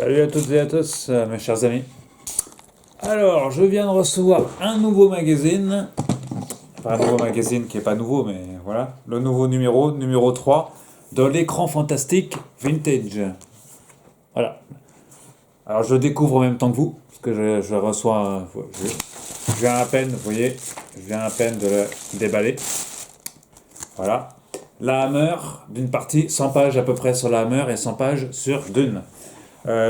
Salut à toutes et à tous, mes chers amis. Alors, je viens de recevoir un nouveau magazine. Enfin, un nouveau magazine qui est pas nouveau, mais voilà. Le nouveau numéro 3, de l'écran fantastique vintage. Voilà. Alors, je le découvre en même temps que vous, parce que je reçois. Je viens à peine, vous voyez, je viens à peine de le déballer. Voilà. La Hammer, d'une partie, 100 pages à peu près sur la Hammer et 100 pages sur Dune.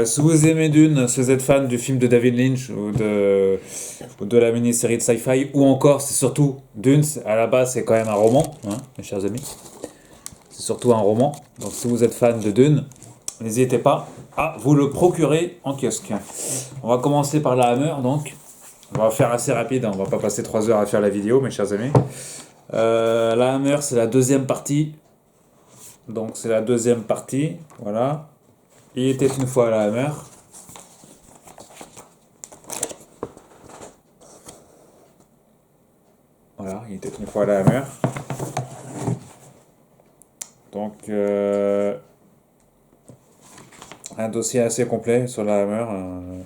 Si vous aimez Dune, si vous êtes fan du film de David Lynch ou de la mini-série de sci-fi, ou encore, c'est surtout Dune, à la base c'est quand même un roman, hein, mes chers amis. C'est surtout un roman. Donc si vous êtes fan de Dune, n'hésitez pas à vous le procurer en kiosque. On va commencer par la Hammer, donc. On va faire assez rapide, hein, on va pas passer 3 heures à faire la vidéo, mes chers amis. La Hammer, c'est la deuxième partie. Donc c'est la deuxième partie, voilà. Il était une fois à la Hammer. Voilà, il était une fois à la Hammer. Donc, un dossier assez complet sur la Hammer.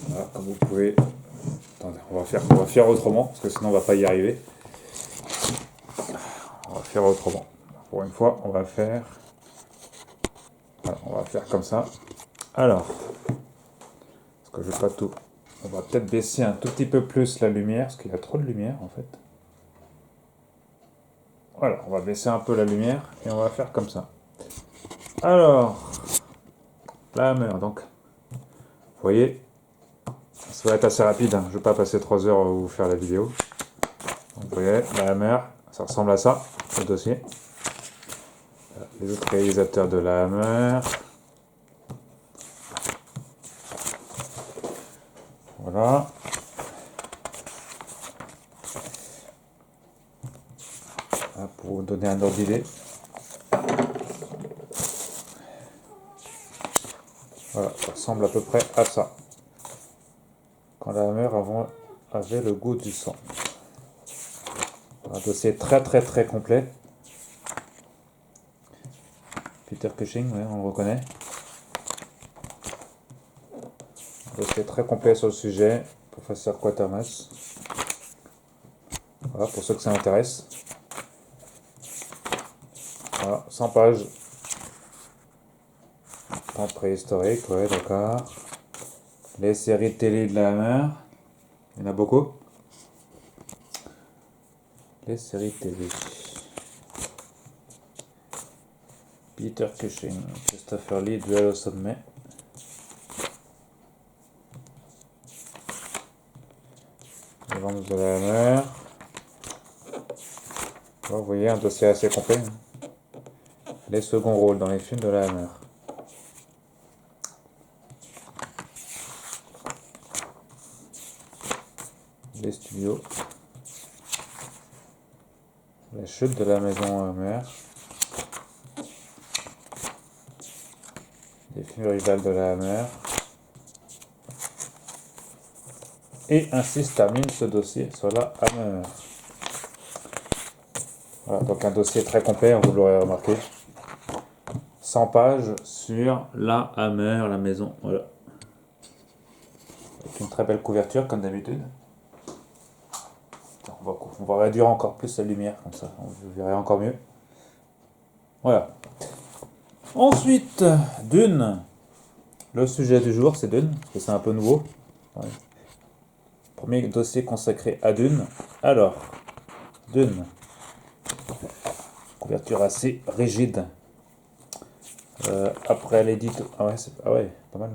Voilà, comme vous pouvez. Attendez, on va faire autrement, parce que sinon on va pas y arriver. On va faire autrement. Pour une fois, on va faire. Voilà, on va faire comme ça. Alors, parce que je vais pas tout. On va peut-être baisser un tout petit peu plus la lumière, parce qu'il y a trop de lumière en fait. Voilà, on va baisser un peu la lumière et on va faire comme ça. Alors, la Hammer, donc, vous voyez, ça va être assez rapide, hein. Je ne vais pas passer 3 heures à vous faire la vidéo. Donc, vous voyez, la Hammer, ça ressemble à ça, le dossier. Les autres réalisateurs de la Hammer. Voilà. Pour vous donner un ordre d'idée. Voilà, ça ressemble à peu près à ça. Quand la Hammer avait le goût du sang. Un dossier très très très complet. Peter Cushing, ouais, on le reconnaît. Un dossier très complet sur le sujet. Professeur Quatermass. Voilà, pour ceux que ça intéresse. Voilà, 100 pages. Temps préhistorique, ouais, d'accord. Les séries de télé de la Hammer. Il y en a beaucoup. Les séries de télé. Peter Cushing, Christopher Lee, Duel au sommet. Les ventes de la Hammer. Vous voyez, un dossier assez complet. Les seconds rôles dans les films de la Hammer. Les studios. La chute de la maison Hammer. Les films rivales de la Hammer. Et ainsi se termine ce dossier sur la Hammer. Voilà, donc un dossier très complet, vous l'aurez remarqué. 100 pages sur la Hammer, la maison. Voilà. Avec une très belle couverture, comme d'habitude. On va réduire encore plus la lumière, comme ça, vous verrez encore mieux. Voilà. Ensuite, Dune. Le sujet du jour, c'est Dune, parce que c'est un peu nouveau. Ouais. Premier dossier consacré à Dune. Alors, Dune. Couverture assez rigide. Après l'édito. Ah ouais, pas mal.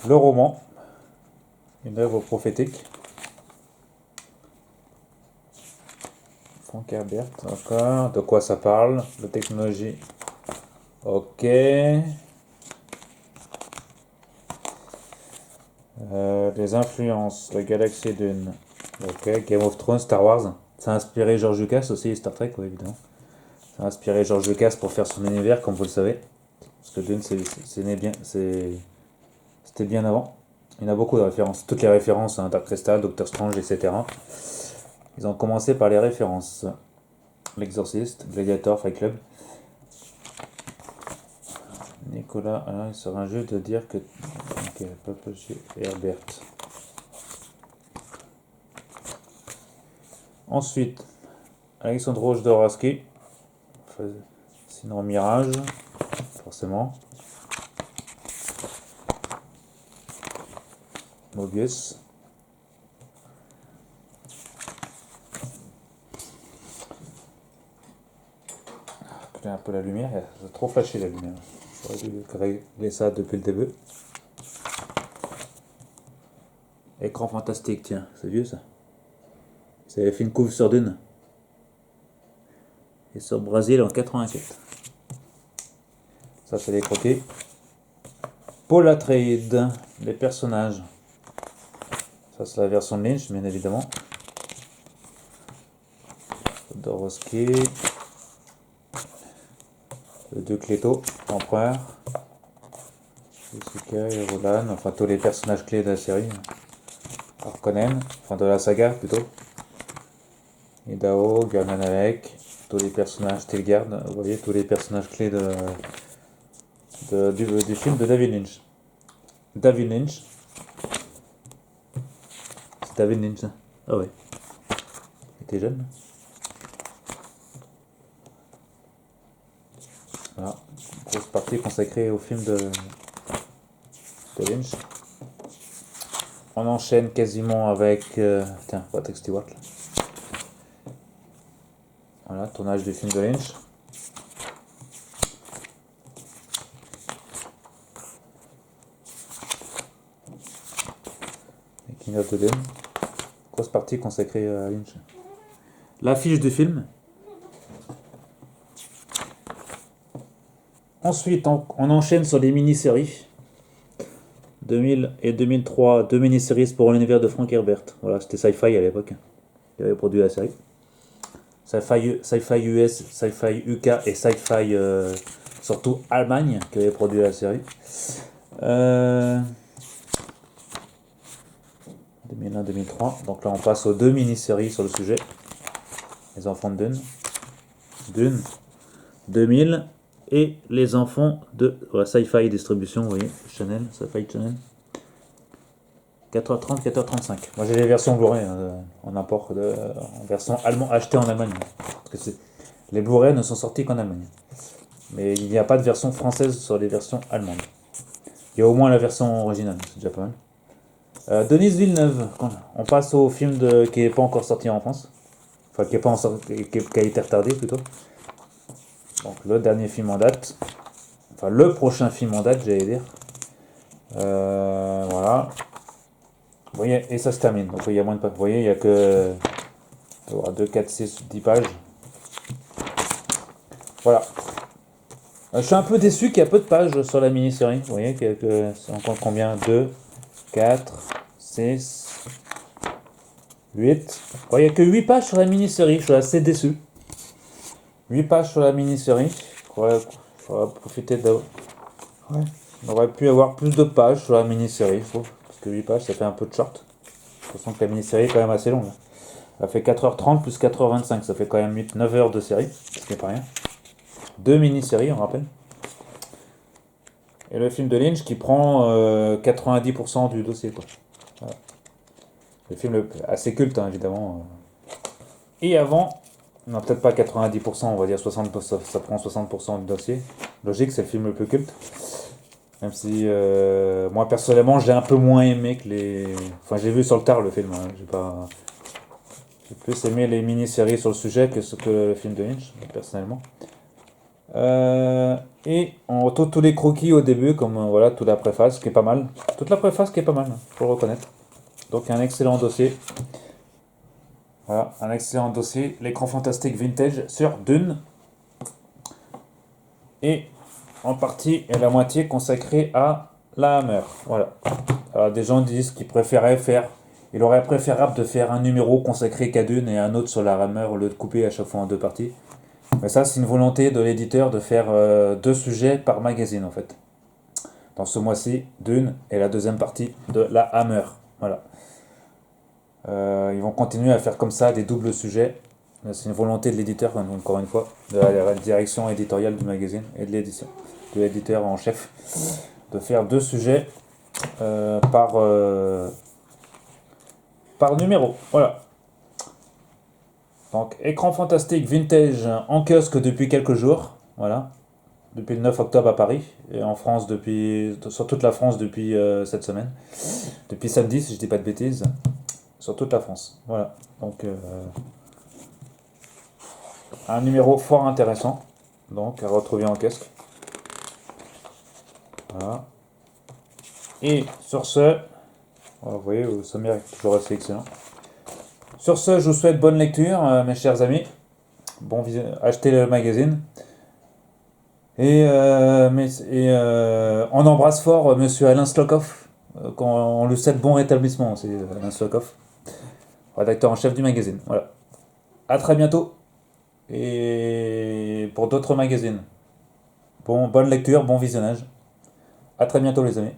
Le roman. Une œuvre prophétique. Frank Herbert, d'accord. De quoi ça parle? De technologie. Ok. Les influences. La galaxie Dune. Ok. Game of Thrones, Star Wars. Ça a inspiré George Lucas aussi, Star Trek, oui, évidemment. Ça a inspiré George Lucas pour faire son univers, comme vous le savez. Parce que Dune, c'était bien avant. Il y en a beaucoup de références. Toutes les références, hein, Dark Crystal, Doctor Strange, etc. Ils ont commencé par les références. L'Exorciste, Gladiator, Fight Club. Nicolas, alors il sera un jeu de dire que... Ok, Papa chez Herbert. Ensuite, Alexandro Jodorowsky. Sinon Mirage, forcément. Mobius. Un peu la lumière, c'est trop flashé la lumière. J'aurais dû régler ça depuis le début. Écran fantastique, tiens, c'est vieux ça. Ça avait fait une couve sur Dune. Et sur Brésil en 84. Ça c'est les croquis. Paul Atreides, les personnages. Ça c'est la version de Lynch, bien évidemment. Jodorowsky. Le deux Cléto, Empereur. Jessica et Roland, enfin tous les personnages clés de la série. Harkonnen, enfin de la saga plutôt. Idaho, Gurman Alec, tous les personnages Stilgard, vous voyez, tous les personnages clés du film de David Lynch. David Lynch. C'est David Lynch, ça. Ah ouais. Il était jeune. Voilà. Grosse partie consacrée au film de Lynch. On enchaîne quasiment avec... tiens, Patrick Stewart. Là. Voilà, tournage du film de Lynch. Et Keynote de Dune. Grosse partie consacrée à Lynch. L'affiche du film. Ensuite, on enchaîne sur les mini-séries. 2000 et 2003, deux mini-séries pour l'univers de Frank Herbert. Voilà, c'était Sci-Fi à l'époque. Il avait produit la série. Sci-Fi US, Sci-Fi UK et Sci-Fi surtout Allemagne qui avait produit la série. 2001-2003. Donc là, on passe aux deux mini-séries sur le sujet. Les enfants de Dune. Dune 2000. Et les enfants de Sci-Fi Distribution, vous voyez, Channel, Sci-Fi Channel. 4h30, 4h35. Moi j'ai les versions Blu-ray en import, en version allemande, achetée en Allemagne. Parce que les Blu-ray ne sont sortis qu'en Allemagne. Mais il n'y a pas de version française sur les versions allemandes. Il y a au moins la version originale, c'est déjà pas mal. Denise Villeneuve, on passe au film qui n'est pas encore sorti en France. Enfin, qui a été retardé plutôt. Donc le dernier film en date, enfin le prochain film en date, j'allais dire. Voilà. Vous voyez, et ça se termine. Donc il y a moins de pages. Vous voyez, il n'y a que 2, 4, 6, 10 pages. Voilà. Je suis un peu déçu qu'il y a peu de pages sur la mini-série. Vous voyez, on compte combien 2, 4, 6, 8. Bon, il n'y a que 8 pages sur la mini-série. Je suis assez déçu. 8 pages sur la mini-série. Il faudra profiter de... Ouais. On aurait pu avoir plus de pages sur la mini-série, je trouve. Parce que 8 pages, ça fait un peu de short. Je sens que la mini-série est quand même assez longue. Elle fait 4h30 plus 4h25. Ça fait quand même 9 heures de série. Ce qui n'est pas rien. 2 mini-séries, on rappelle. Et le film de Lynch qui prend 90% du dossier, quoi. Voilà. Le film assez culte, hein, évidemment. Et avant... Non, peut-être pas 90%, on va dire 60%, ça prend 60% du dossier. Logique, c'est le film le plus culte. Même si, moi personnellement, j'ai un peu moins aimé que les... Enfin, j'ai vu sur le tard le film. Hein. J'ai plus aimé les mini-séries sur le sujet que le film de Lynch, personnellement. Et on retrouve tous les croquis au début, comme voilà, toute la préface qui est pas mal. Toute la préface qui est pas mal, faut le reconnaître. Donc, un excellent dossier. Voilà, un excellent dossier, l'écran fantastique vintage sur Dune. Et en partie, et la moitié consacrée à la Hammer. Voilà. Alors des gens disent qu'ils préféraient faire... Il aurait préférable de faire un numéro consacré qu'à Dune et un autre sur la Hammer au lieu de couper à chaque fois en deux parties. Mais ça, c'est une volonté de l'éditeur de faire 2 sujets par magazine, en fait. Dans ce mois-ci, Dune et la deuxième partie de la Hammer. Voilà. Ils vont continuer à faire comme ça des doubles sujets. C'est une volonté de l'éditeur, encore une fois, de la direction éditoriale du magazine et de l'édition, de l'éditeur en chef, de faire 2 sujets par numéro. Voilà. Donc, écran fantastique vintage en kiosque depuis quelques jours. Voilà. Depuis le 9 octobre à Paris. Et en France sur toute la France depuis cette semaine. Depuis samedi, si je dis pas de bêtises. Sur toute la France. Voilà. Donc, un numéro fort intéressant. Donc, à retrouver en kiosque. Voilà. Et sur ce, vous voyez, le sommaire est toujours assez excellent. Sur ce, je vous souhaite bonne lecture, mes chers amis. Achetez le magazine. On embrasse fort Monsieur Alain Slokov. On lui souhaite bon rétablissement, c'est Alain Slokov, rédacteur en chef du magazine. Voilà. À très bientôt. Et pour d'autres magazines. Bonne lecture, bon visionnage. À très bientôt les amis.